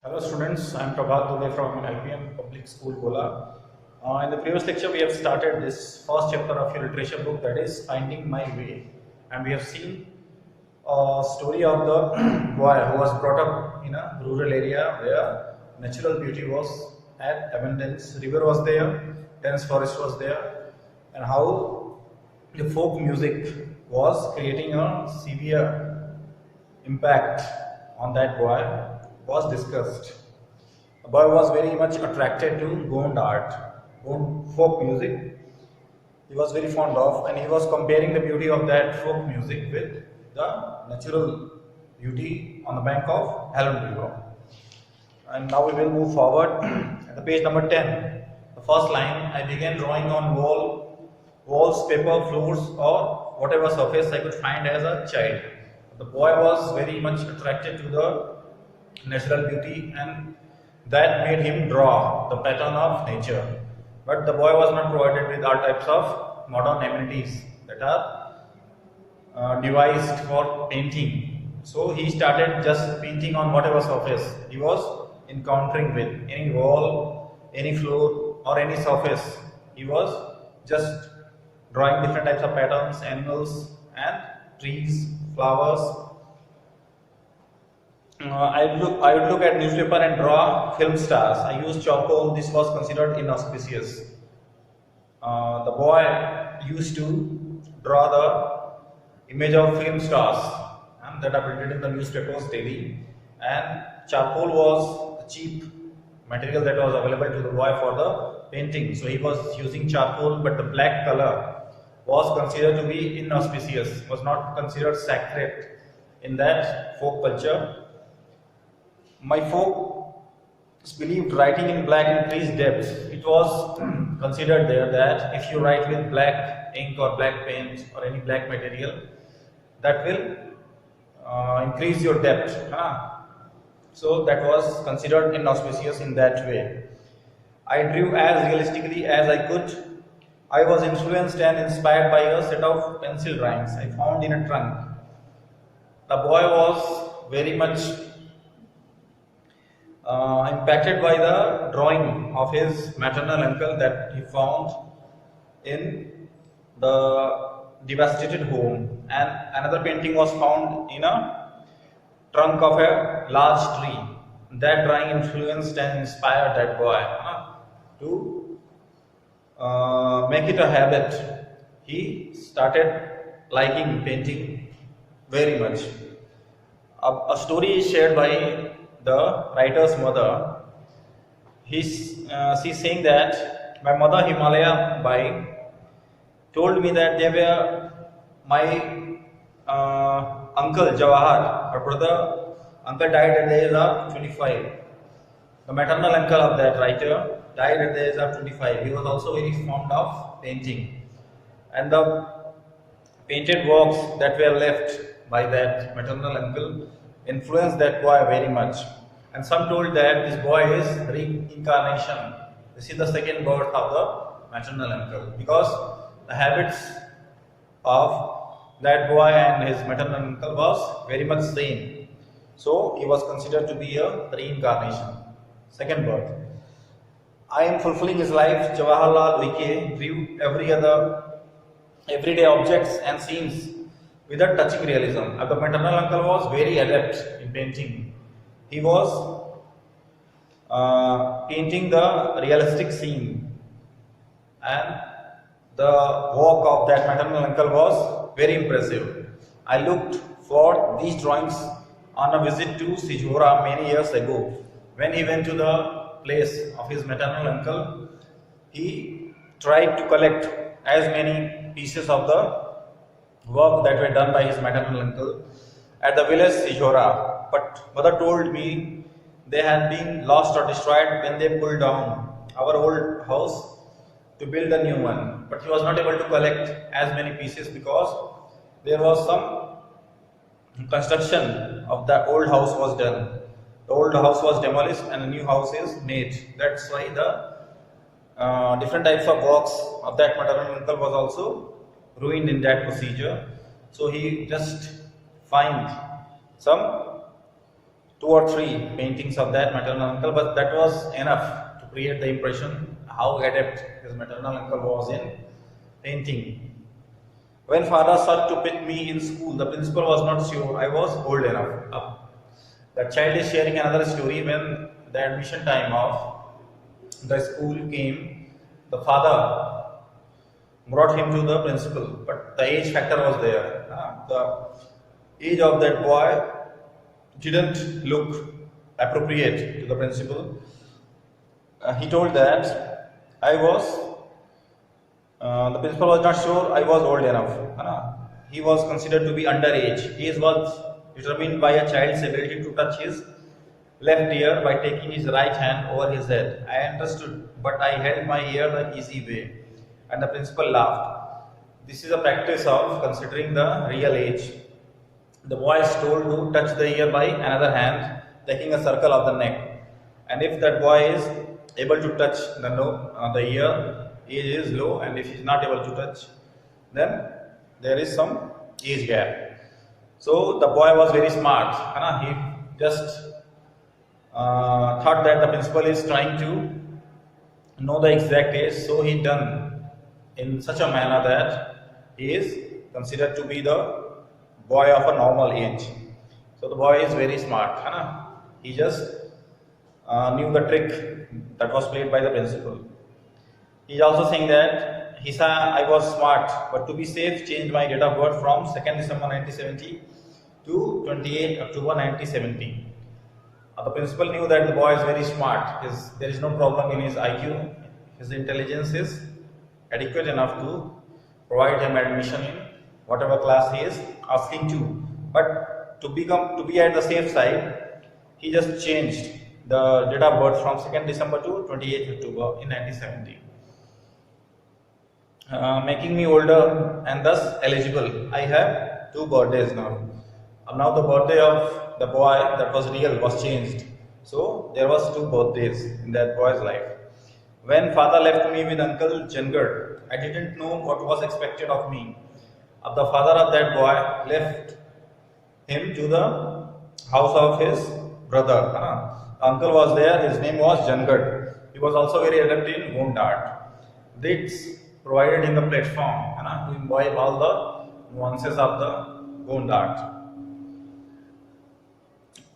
Hello students, I am Prabhat Dubey from LPM Public School Gola. In the previous lecture we have started this first chapter of your literature book, that is Finding My Way, and we have seen a story of the boy who was brought up in a rural area where natural beauty was at abundance, river was there, dense forest was there, and how the folk music was creating a severe impact on that boy was discussed. The boy was very much attracted to Gond art, Gond folk music. He was very fond of, and he was comparing the beauty of that folk music with the natural beauty on the bank of Halon River. And now we will move forward at the page number 10. The first line, I began drawing on walls, paper, floors, or whatever surface I could find as a child. The boy was very much attracted to the natural beauty, and that made him draw the pattern of nature. But the boy was not provided with all types of modern amenities that are devised for painting. So he started just painting on whatever surface he was encountering with, any wall, any floor, or any surface. He was just drawing different types of patterns, animals and trees, flowers. I would look at newspaper and draw film stars. I used charcoal. This was considered inauspicious. The boy used to draw the image of film stars that are printed in the newspapers daily, and charcoal was the cheap material that was available to the boy for the painting. So he was using charcoal, but the black color was considered to be inauspicious, was not considered sacred in that folk culture. My folks believed writing in black increased depth. It was considered there that if you write with black ink or black paint or any black material, that will increase your depth. So that was considered inauspicious in that way. I drew as realistically as I could. I was influenced and inspired by a set of pencil drawings I found in a trunk. The boy was very much impacted by the drawing of his maternal uncle that he found in the devastated home, and another painting was found in a trunk of a large tree. That drawing influenced and inspired that boy to make it a habit. He started liking painting very much. A story is shared by the writer's mother. She's saying that my mother Himalaya Bai told me that they were my uncle Jawahar, her brother uncle, died at the age of 25. The maternal uncle of that writer died at the age of 25. He was also very fond of painting, and the painted works that were left by that maternal uncle influenced that boy very much. And some told that this boy is reincarnation. This is the second birth of the maternal uncle, because the habits of that boy and his maternal uncle was very much same. So he was considered to be a reincarnation, second birth. I am fulfilling his life. Jawaharlal Uike drew everyday objects and scenes with a touching realism. The maternal uncle was very adept in painting. He was painting the realistic scene, and the work of that maternal uncle was very impressive. I looked for these drawings on a visit to Sijora many years ago. When he went to the place of his maternal uncle, he tried to collect as many pieces of the work that were done by his maternal uncle at the village Sijora. But mother told me they had been lost or destroyed when they pulled down our old house to build a new one. But he was not able to collect as many pieces because there was some construction of the old house was done. The old house was demolished and a new house is made. That's why the different types of works of that maternal uncle was also ruined in that procedure. So he just find some two or three paintings of that maternal uncle, but that was enough to create the impression how adept his maternal uncle was in painting. When father sought to pick me in school, the principal was not sure I was old enough. The child is sharing another story. When the admission time of the school came, the father brought him to the principal, but the age factor was there. The age of that boy didn't look appropriate to the principal. He told that the principal was not sure I was old enough. He was considered to be underage. Age was determined by a child's ability to touch his left ear by taking his right hand over his head. I understood, but I held my ear the easy way, and the principal laughed. This is a practice of considering the real age. The boy is told to touch the ear by another hand, taking a circle of the neck. And if that boy is able to touch the ear, age is low, and if he is not able to touch, then there is some age gap. So the boy was very smart. He just thought that the principal is trying to know the exact age, so he done in such a manner that he is considered to be the boy of a normal age. So the boy is very smart. He just knew the trick that was played by the principal. He is also saying that he said I was smart, but to be safe, changed my date of birth from 2nd December 1970 to 28 October 1970. The principal knew that the boy is very smart. There is no problem in his IQ. His intelligence is adequate enough to provide him admission in whatever class he is asking to. But to be at the safe side, he just changed the date of birth from 2nd December to 28th October in 1970. Making me older and thus eligible. I have 2 birthdays now. Now the birthday of the boy that was real was changed. So there was 2 birthdays in that boy's life. When father left me with Uncle Jangad, I didn't know what was expected of me. The father of that boy left him to the house of his brother. Uncle was there, his name was Jangad. He was also very adept in wound art. This provided him the platform to imbibe all the nuances of the wound art.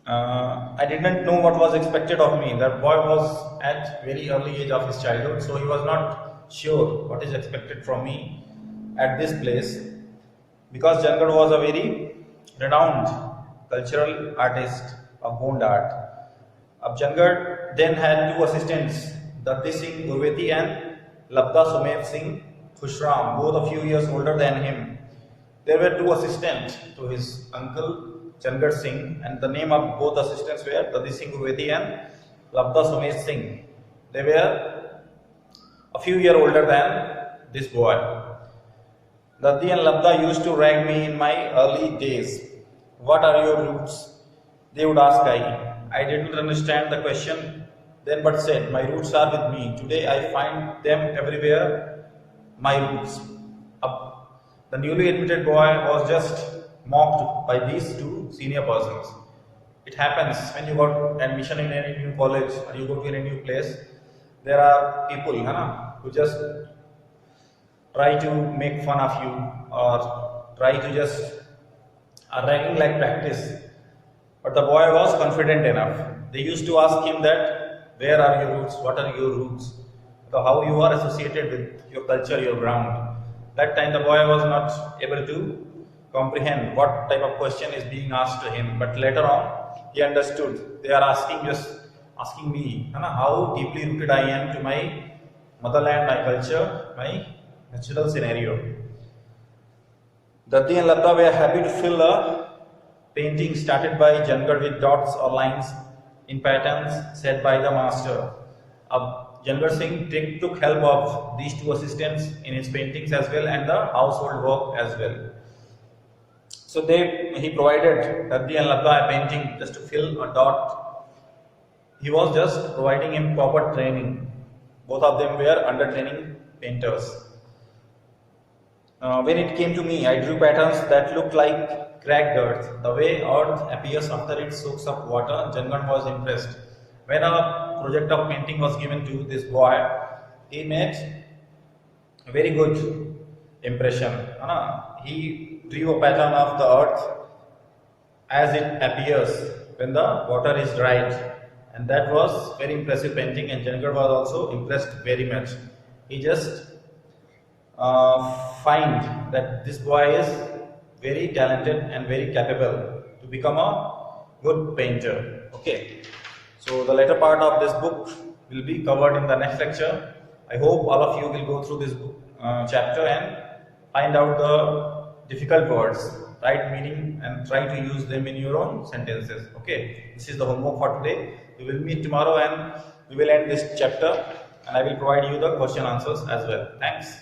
I didn't know what was expected of me. That boy was at very early age of his childhood, so he was not sure what is expected from me at this place, because Jangad was a very renowned cultural artist of wound art. Jangad then had 2 assistants, Datti Singh Urveti and Labda Sumet Singh Khushram, both a few years older than him. There were 2 assistants to his uncle Jangad Singh, and the name of both assistants were Datti Singh Urveti and Labda Sumet Singh. They were a few years older than this boy. Datti and Labda used to rag me in my early days. What are your roots? They would ask I didn't understand the question then, but said, my roots are with me. Today I find them everywhere, my roots. The newly admitted boy was just mocked by these 2 senior persons. It happens when you got admission in any new college or you go to any new place. There are people who just try to make fun of you or try to just ragging like practice. But the boy was confident enough. They used to ask him that, where are your roots? What are your roots? So how you are associated with your culture, your ground. That time the boy was not able to comprehend what type of question is being asked to him. But later on, he understood. They are asking me how deeply rooted I am to my motherland, my culture, my natural scenario. Datti and Labda were happy to fill a painting started by Jangad with dots or lines in patterns set by the master. Jangad Singh took help of these 2 assistants in his paintings as well, and the household work as well. So he provided Datti and Labda a painting just to fill a dot. He was just providing him proper training. Both of them were under training painters. When it came to me, I drew patterns that looked like cracked earth. The way earth appears after it soaks up water, Jangan was impressed. When a project of painting was given to this boy, he made a very good impression. He drew a pattern of the earth as it appears when the water is dried, and that was very impressive painting, and Jangar was also impressed very much. He just find that this boy is very talented and very capable to become a good painter. Okay, so the later part of this book will be covered in the next lecture. I hope all of you will go through this book, chapter, and find out the difficult words, right meaning, and try to use them in your own sentences. Okay, this is the homework for today. We will meet tomorrow and we will end this chapter, and I will provide you the question answers as well. Thanks.